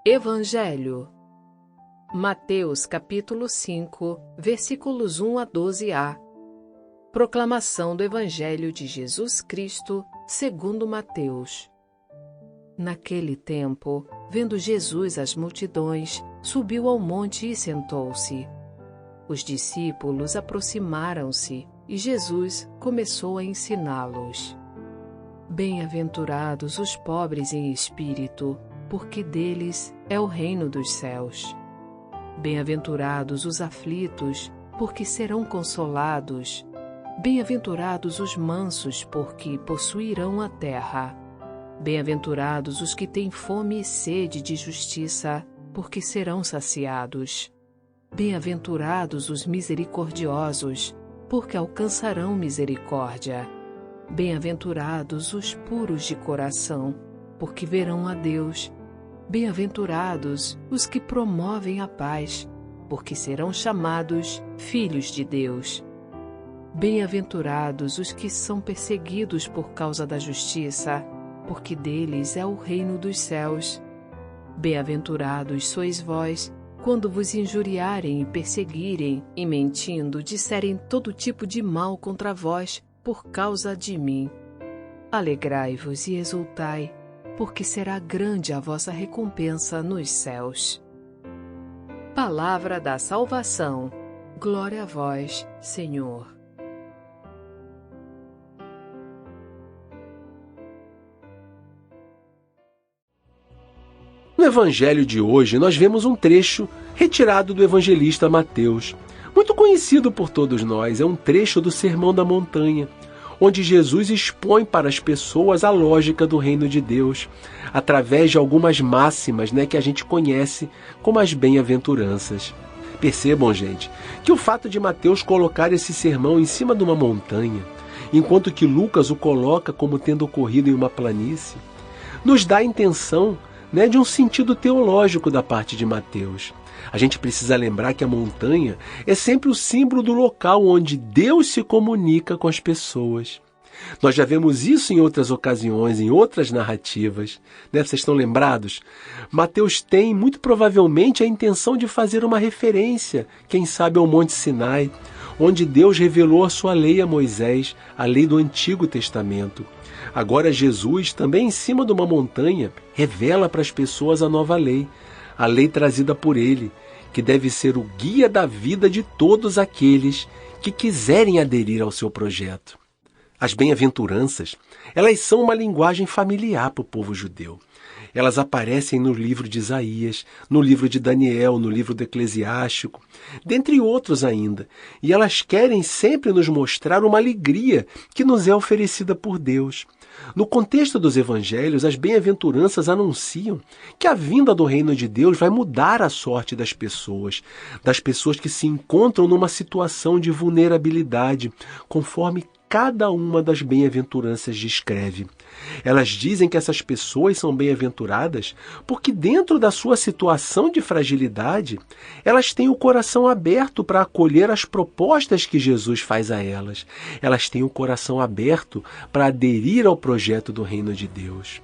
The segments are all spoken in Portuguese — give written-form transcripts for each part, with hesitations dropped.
Evangelho. Mateus capítulo 5, versículos 1 a 12a. Proclamação do Evangelho de Jesus Cristo, segundo Mateus. Naquele tempo, vendo Jesus as multidões, subiu ao monte e sentou-se. Os discípulos aproximaram-se e Jesus começou a ensiná-los. Bem-aventurados os pobres em espírito, porque deles é o reino dos céus. Bem-aventurados os aflitos, porque serão consolados. Bem-aventurados os mansos, porque possuirão a terra. Bem-aventurados os que têm fome e sede de justiça, porque serão saciados. Bem-aventurados os misericordiosos, porque alcançarão misericórdia. Bem-aventurados os puros de coração, porque verão a Deus. Bem-aventurados os que promovem a paz, porque serão chamados filhos de Deus. Bem-aventurados os que são perseguidos por causa da justiça, porque deles é o reino dos céus. Bem-aventurados sois vós, quando vos injuriarem e perseguirem, e mentindo disserem todo tipo de mal contra vós, por causa de mim. Alegrai-vos e exultai, porque será grande a vossa recompensa nos céus. Palavra da salvação. Glória a vós, Senhor. No Evangelho de hoje, nós vemos um trecho retirado do evangelista Mateus. Muito conhecido por todos nós, é um trecho do Sermão da Montanha, onde Jesus expõe para as pessoas a lógica do reino de Deus, através de algumas máximas, que a gente conhece como as bem-aventuranças. Percebam, gente, que o fato de Mateus colocar esse sermão em cima de uma montanha, enquanto que Lucas o coloca como tendo ocorrido em uma planície, nos dá a intenção de um sentido teológico da parte de Mateus. A gente precisa lembrar que a montanha é sempre o símbolo do local onde Deus se comunica com as pessoas. Nós já vemos isso em outras ocasiões, em outras narrativas. Vocês estão lembrados? Mateus tem, muito provavelmente, a intenção de fazer uma referência, quem sabe, ao Monte Sinai, onde Deus revelou a sua lei a Moisés, a lei do Antigo Testamento. Agora Jesus, também em cima de uma montanha, revela para as pessoas a nova lei, a lei trazida por ele, que deve ser o guia da vida de todos aqueles que quiserem aderir ao seu projeto. As bem-aventuranças, elas são uma linguagem familiar para o povo judeu. Elas aparecem no livro de Isaías, no livro de Daniel, no livro do Eclesiástico, dentre outros ainda. E elas querem sempre nos mostrar uma alegria que nos é oferecida por Deus. No contexto dos evangelhos, as bem-aventuranças anunciam que a vinda do reino de Deus vai mudar a sorte das pessoas que se encontram numa situação de vulnerabilidade, conforme cada uma das bem-aventuranças descreve. Elas dizem que essas pessoas são bem-aventuradas porque dentro da sua situação de fragilidade, elas têm o coração aberto para acolher as propostas que Jesus faz a elas. Elas têm o coração aberto para aderir ao projeto do reino de Deus.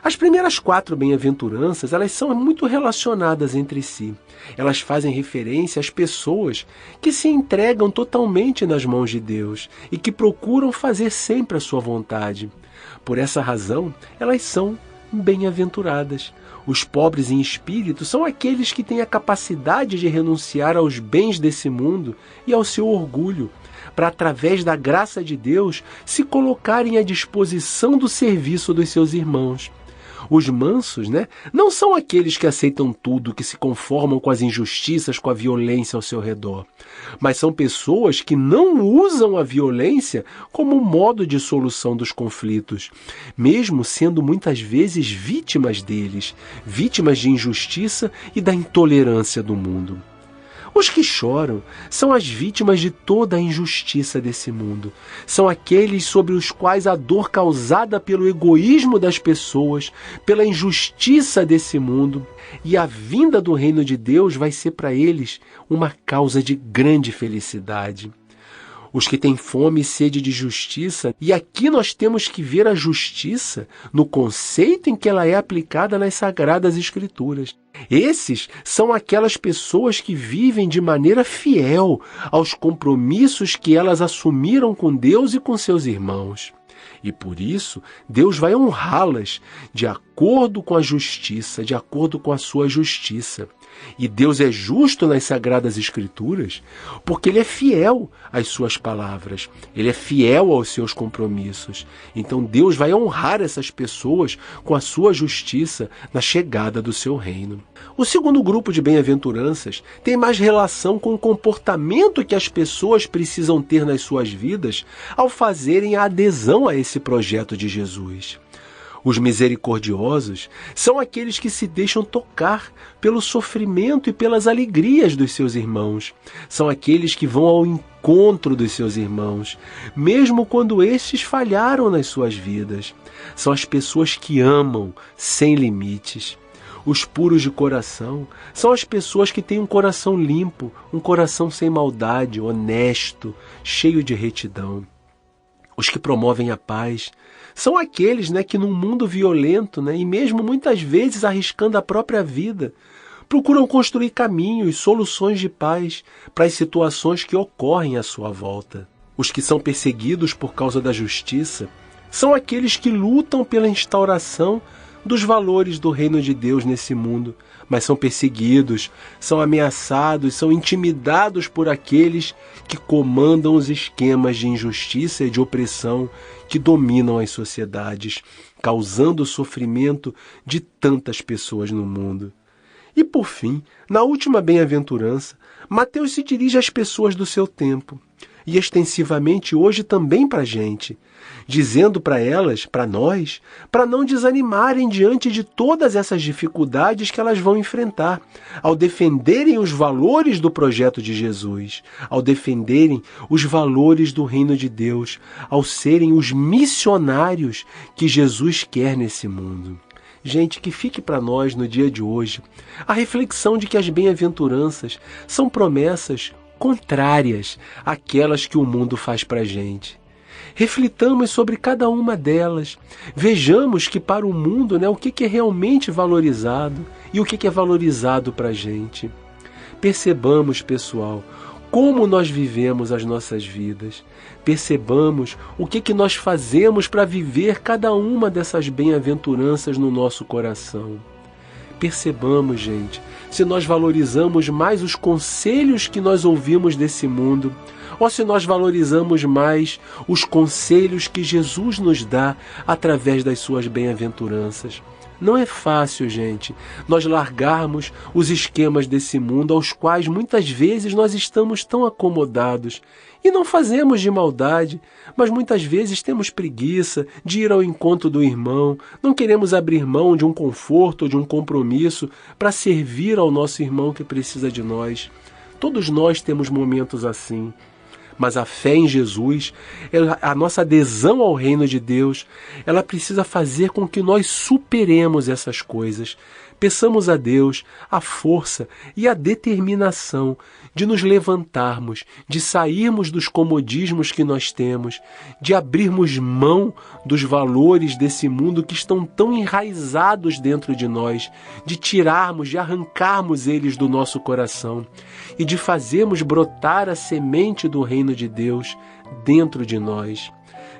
As primeiras 4 bem-aventuranças, elas são muito relacionadas entre si. Elas fazem referência às pessoas que se entregam totalmente nas mãos de Deus e que procuram fazer sempre a sua vontade. Por essa razão, elas são bem-aventuradas. Os pobres em espírito são aqueles que têm a capacidade de renunciar aos bens desse mundo e ao seu orgulho, para, através da graça de Deus, se colocarem à disposição do serviço dos seus irmãos. Os mansos, não são aqueles que aceitam tudo, que se conformam com as injustiças, com a violência ao seu redor. Mas são pessoas que não usam a violência como modo de solução dos conflitos, mesmo sendo muitas vezes vítimas deles, vítimas de injustiça e da intolerância do mundo. Os que choram são as vítimas de toda a injustiça desse mundo. São aqueles sobre os quais a dor causada pelo egoísmo das pessoas, pela injustiça desse mundo e a vinda do reino de Deus vai ser para eles uma causa de grande felicidade. os que têm fome e sede de justiça, e aqui nós temos que ver a justiça no conceito em que ela é aplicada nas Sagradas Escrituras. Esses são aquelas pessoas que vivem de maneira fiel aos compromissos que elas assumiram com Deus e com seus irmãos. E por isso, Deus vai honrá-las de acordo com a justiça, de acordo com a sua justiça. E Deus é justo nas Sagradas Escrituras porque Ele é fiel às suas palavras, Ele é fiel aos seus compromissos. Então Deus vai honrar essas pessoas com a sua justiça na chegada do seu reino. O segundo grupo de bem-aventuranças tem mais relação com o comportamento que as pessoas precisam ter nas suas vidas ao fazerem a adesão a esse projeto de Jesus. Os misericordiosos são aqueles que se deixam tocar pelo sofrimento e pelas alegrias dos seus irmãos. São aqueles que vão ao encontro dos seus irmãos, mesmo quando estes falharam nas suas vidas. São as pessoas que amam sem limites. Os puros de coração são as pessoas que têm um coração limpo, um coração sem maldade, honesto, cheio de retidão. Os que promovem a paz são aqueles que num mundo violento, e mesmo muitas vezes arriscando a própria vida, procuram construir caminhos, soluções de paz para as situações que ocorrem à sua volta. Os que são perseguidos por causa da justiça são aqueles que lutam pela instauração dos valores do reino de Deus nesse mundo, mas são perseguidos, são ameaçados, são intimidados por aqueles que comandam os esquemas de injustiça e de opressão que dominam as sociedades, causando o sofrimento de tantas pessoas no mundo. E por fim, na última bem-aventurança, Mateus se dirige às pessoas do seu tempo, e extensivamente hoje também para a gente, dizendo para elas, para nós, para não desanimarem diante de todas essas dificuldades que elas vão enfrentar, ao defenderem os valores do projeto de Jesus, ao defenderem os valores do reino de Deus, ao serem os missionários que Jesus quer nesse mundo. Gente, que fique para nós no dia de hoje a reflexão de que as bem-aventuranças são promessas contrárias àquelas que o mundo faz para a gente. Reflitamos sobre cada uma delas. Vejamos que para o mundo, o que é realmente valorizado e o que é valorizado para a gente. Percebamos, pessoal, como nós vivemos as nossas vidas. Percebamos o que nós fazemos para viver cada uma dessas bem-aventuranças no nosso coração. Percebamos, gente, se nós valorizamos mais os conselhos que nós ouvimos desse mundo, ou se nós valorizamos mais os conselhos que Jesus nos dá através das suas bem-aventuranças. Não é fácil, gente, nós largarmos os esquemas desse mundo aos quais muitas vezes nós estamos tão acomodados. E não fazemos de maldade, mas muitas vezes temos preguiça de ir ao encontro do irmão, não queremos abrir mão de um conforto ou de um compromisso para servir ao nosso irmão que precisa de nós. Todos nós temos momentos assim. Mas a fé em Jesus, a nossa adesão ao reino de Deus, ela precisa fazer com que nós superemos essas coisas. Peçamos a Deus a força e a determinação de nos levantarmos, de sairmos dos comodismos que nós temos, de abrirmos mão dos valores desse mundo que estão tão enraizados dentro de nós, de tirarmos, de arrancarmos eles do nosso coração e de fazermos brotar a semente do reino de Deus dentro de nós.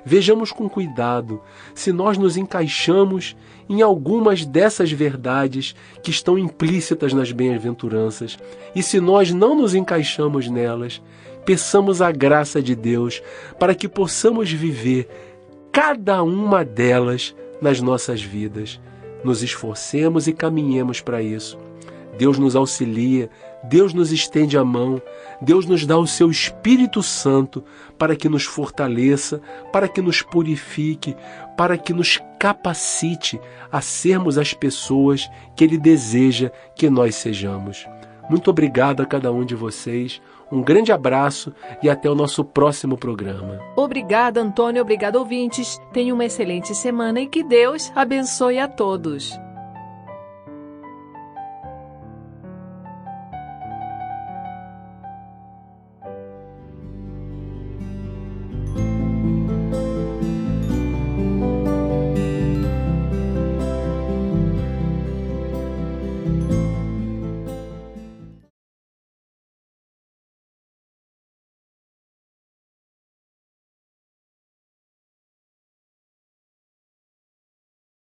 Vejamos com cuidado se nós nos encaixamos em algumas dessas verdades que estão implícitas nas bem-aventuranças. E se nós não nos encaixamos nelas, peçamos a graça de Deus para que possamos viver cada uma delas nas nossas vidas. Nos esforcemos e caminhemos para isso. Deus nos auxilia, Deus nos estende a mão, Deus nos dá o seu Espírito Santo para que nos fortaleça, para que nos purifique, para que nos capacite a sermos as pessoas que Ele deseja que nós sejamos. Muito obrigado a cada um de vocês, um grande abraço e até o nosso próximo programa. Obrigada, Antônio, obrigado, ouvintes. Tenha uma excelente semana e que Deus abençoe a todos.